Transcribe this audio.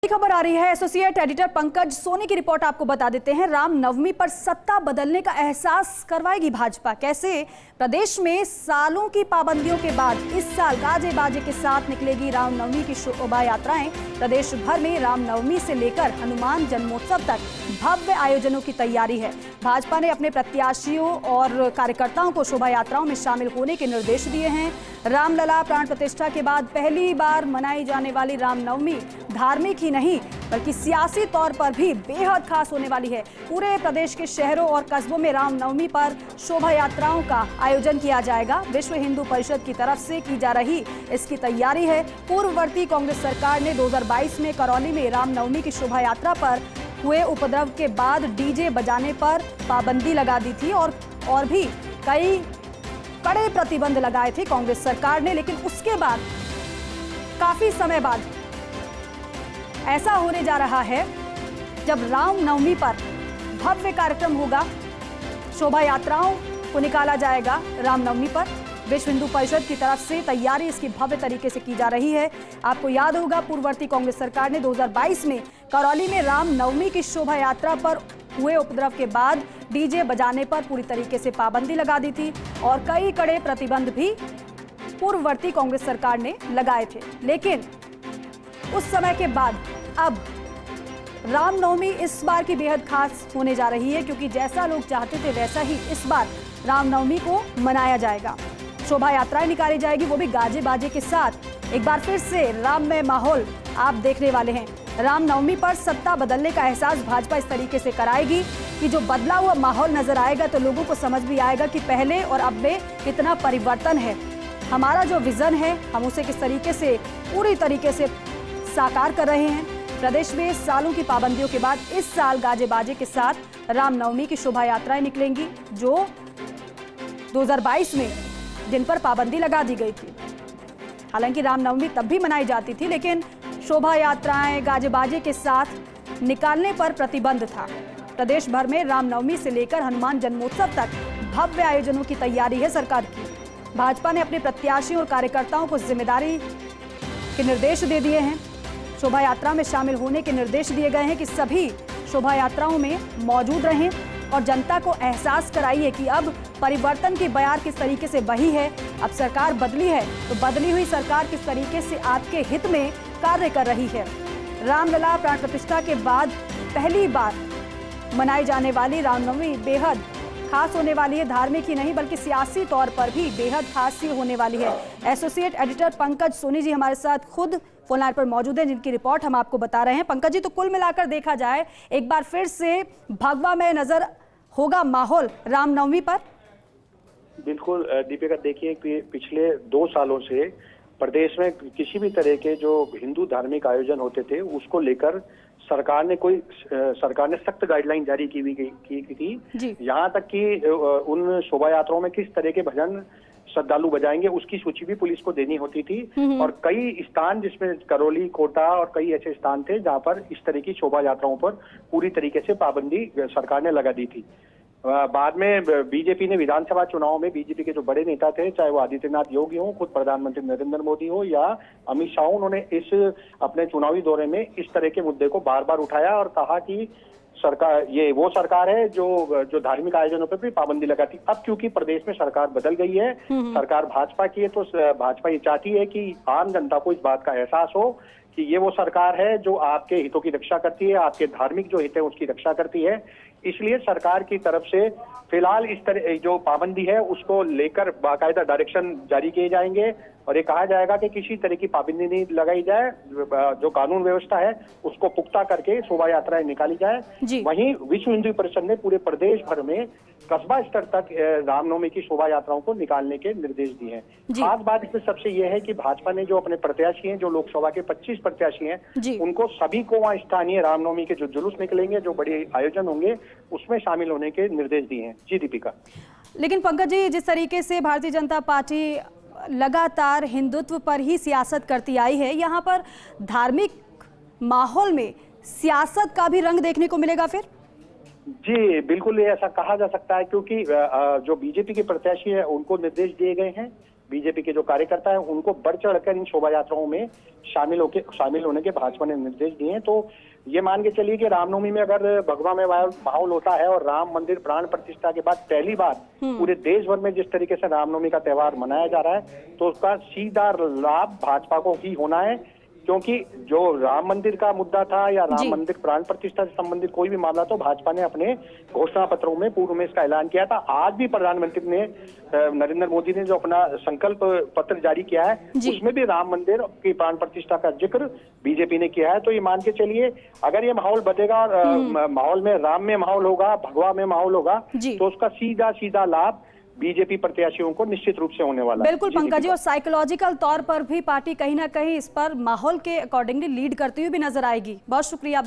खबर आ रही है। एसोसिएट एडिटर पंकज सोनी की रिपोर्ट आपको बता देते हैं। रामनवमी पर सत्ता बदलने का एहसास करवाएगी भाजपा। कैसे? प्रदेश में सालों की पाबंदियों के बाद इस साल गाजे बाजे के साथ निकलेगी रामनवमी की शोभा यात्राएं। प्रदेश भर में रामनवमी से लेकर हनुमान जन्मोत्सव तक भव्य आयोजनों की तैयारी है। भाजपा ने अपने प्रत्याशियों और कार्यकर्ताओं को शोभा यात्राओं में शामिल होने के निर्देश दिए हैं। रामलला प्राण प्रतिष्ठा के बाद पहली बार मनाई जाने वाली रामनवमी धार्मिक ही नहीं बल्कि सियासी तौर पर भी बेहद खास होने वाली है। पूरे प्रदेश के शहरों और कस्बों में रामनवमी पर शोभा यात्राओं का आयोजन किया जाएगा। विश्व हिंदू परिषद की तरफ से की जा रही इसकी तैयारी है। पूर्ववर्ती कांग्रेस सरकार ने 2022 में करौली में रामनवमी की शोभा यात्रा पर हुए उपद्रव के बाद डीजे बजाने पर पाबंदी लगा दी थी और भी कई कड़े प्रतिबंध लगाए थे कांग्रेस सरकार ने। लेकिन उसके बाद काफी समय बाद ऐसा होने जा रहा है जब रामनवमी पर भव्य कार्यक्रम होगा, शोभा यात्राओं को निकाला जाएगा। रामनवमी पर विश्व हिंदू परिषद की तरफ से तैयारी इसकी भव्य तरीके से की जा रही है। आपको याद होगा पूर्ववर्ती कांग्रेस सरकार ने 2022 में करौली में रामनवमी की शोभा यात्रा पर हुए उपद्रव के बाद डीजे बजाने पर पूरी तरीके से पाबंदी लगा दी थी और कई कड़े प्रतिबंध भी पूर्ववर्ती कांग्रेस सरकार ने लगाए थे। लेकिन उस समय के बाद अब रामनवमी इस बार की बेहद खास होने जा रही है, क्योंकि जैसा लोग चाहते थे वैसा ही इस बार रामनवमी को मनाया जाएगा। शोभा यात्राएं निकाली जाएगी, वो भी गाजे बाजे के साथ। एक बार फिर से राममय माहौल आप देखने वाले हैं। रामनवमी पर सत्ता बदलने का एहसास भाजपा इस तरीके से कराएगी कि जो बदला हुआ माहौल नजर आएगा तो लोगों को समझ भी आएगा कि पहले और अब में कितना परिवर्तन है। हमारा जो विजन है हम उसे किस तरीके से पूरी तरीके से साकार कर रहे हैं। प्रदेश में सालों की पाबंदियों के बाद इस साल गाजे बाजे के साथ रामनवमी की शोभा यात्राएं निकलेंगी, जो 2022 में जिन पर पाबंदी लगा दी गई थी। हालांकि रामनवमी तब भी मनाई जाती थी, लेकिन शोभा यात्राएं गाजे बाजे के साथ निकालने पर प्रतिबंध था। प्रदेश भर में रामनवमी से लेकर हनुमान जन्मोत्सव तक भव्य आयोजनों की तैयारी है सरकार की। भाजपा ने अपने प्रत्याशियों और कार्यकर्ताओं को जिम्मेदारी के निर्देश दे दिए हैं। शोभा यात्रा में शामिल होने के निर्देश दिए गए हैं कि सभी शोभा यात्राओं में मौजूद रहें और जनता को एहसास कराइए कि अब परिवर्तन की बयार किस तरीके से बही है। अब सरकार बदली है तो बदली हुई सरकार किस तरीके से आपके हित में कार्य कर रही है। रामलला प्राण प्रतिष्ठा के बाद पहली बार मनाई जाने वाली रामनवमी बेहद खास होने वाली है। धार्मिक ही नहीं बल्कि सियासी तौर पर भी बेहद खास ही होने वाली है। एसोसिएट एडिटर पंकज सोनी जी हमारे साथ खुद फोन लाइन पर मौजूद हैं, जिनकी रिपोर्ट हम आपको बता रहे हैं। पंकज जी, तो कुल मिलाकर देखा जाए एक बार फिर से भगवा में नजर होगा माहौल रामनवमी पर। बिल्कुल दीपिका, देखिए कि पिछले 2 सालों से प्रदेश में किसी भी तरह के जो हिंदू धार्मिक आयोजन होते थे उसको लेकर सरकार ने सख्त गाइडलाइन जारी की थी। यहाँ तक कि उन शोभा यात्राओं में किस तरह के भजन श्रद्धालु बजाएंगे उसकी सूची भी पुलिस को देनी होती थी। और कई स्थान जिसमें करौली, कोटा और कई ऐसे स्थान थे जहाँ पर इस तरह की शोभा यात्राओं पर पूरी तरीके से पाबंदी सरकार ने लगा दी थी। बाद में बीजेपी ने विधानसभा चुनाव में बीजेपी के जो बड़े नेता थे, चाहे वो आदित्यनाथ योगी हो, खुद प्रधानमंत्री नरेंद्र मोदी हो या अमित शाह, उन्होंने इस अपने चुनावी दौरे में इस तरह के मुद्दे को बार बार उठाया और कहा कि सरकार, ये वो सरकार है जो धार्मिक आयोजनों पर भी पाबंदी लगाती। अब क्योंकि प्रदेश में सरकार बदल गई है, सरकार भाजपा की है, तो भाजपा ये चाहती है कि आम जनता को इस बात का एहसास हो कि ये वो सरकार है जो आपके हितों की रक्षा करती है, आपके धार्मिक जो हित है उसकी रक्षा करती है। इसलिए सरकार की तरफ से फिलहाल इस तरह जो पाबंदी है उसको लेकर बाकायदा डायरेक्शन जारी किए जाएंगे और ये कहा जाएगा कि किसी तरह की पाबंदी नहीं लगाई जाए। जो कानून व्यवस्था है उसको पुख्ता करके शोभा यात्राएं निकाली जाए। वहीं विश्व हिंदू परिषद ने पूरे प्रदेश भर में कस्बा स्तर तक रामनवमी की शोभा यात्राओं को निकालने के निर्देश दिए हैं। खास बात इसमें सबसे यह है कि भाजपा ने जो अपने प्रत्याशी हैं, जो लोकसभा के 25 प्रत्याशी हैं, उनको सभी को वहाँ स्थानीय रामनवमी के जो जुलूस निकलेंगे, जो बड़े आयोजन होंगे, उसमें शामिल होने के निर्देश दिए हैं। जी दीपिका। लेकिन पंकज जी, जिस तरीके से भारतीय जनता पार्टी लगातार हिंदुत्व पर ही सियासत करती आई है, यहाँ पर धार्मिक माहौल में सियासत का भी रंग देखने को मिलेगा फिर? जी बिल्कुल, ऐसा कहा जा सकता है क्योंकि जो बीजेपी के प्रत्याशी हैं उनको निर्देश दिए गए हैं बीजेपी के जो कार्यकर्ता हैं उनको बढ़ चढ़कर इन शोभा यात्राओं में शामिल होने के भाजपा ने निर्देश दिए हैं। तो ये मान के चलिए कि रामनवमी में अगर भगवा में माहौल होता है और राम मंदिर प्राण प्रतिष्ठा के बाद पहली बार पूरे देश भर में जिस तरीके से रामनवमी का त्योहार मनाया जा रहा है, तो उसका सीधा लाभ भाजपा को ही होना है। क्योंकि जो राम मंदिर का मुद्दा था या राम मंदिर प्राण प्रतिष्ठा से संबंधित कोई भी मामला, तो भाजपा ने अपने घोषणा पत्रों में पूर्व में इसका ऐलान किया था। आज भी प्रधानमंत्री ने नरेंद्र मोदी ने जो अपना संकल्प पत्र जारी किया है, उसमें भी राम मंदिर की प्राण प्रतिष्ठा का जिक्र बीजेपी ने किया है। तो ये मान के चलिए अगर ये माहौल बदलेगा, माहौल में राम में माहौल होगा, भगवा में माहौल होगा, तो उसका सीधा सीधा लाभ बीजेपी प्रत्याशियों को निश्चित रूप से होने वाला है। बिल्कुल पंकज जी, और साइकोलॉजिकल तौर पर भी पार्टी कहीं ना कहीं इस पर माहौल के अकॉर्डिंगली लीड करती हुई भी नजर आएगी। बहुत शुक्रिया।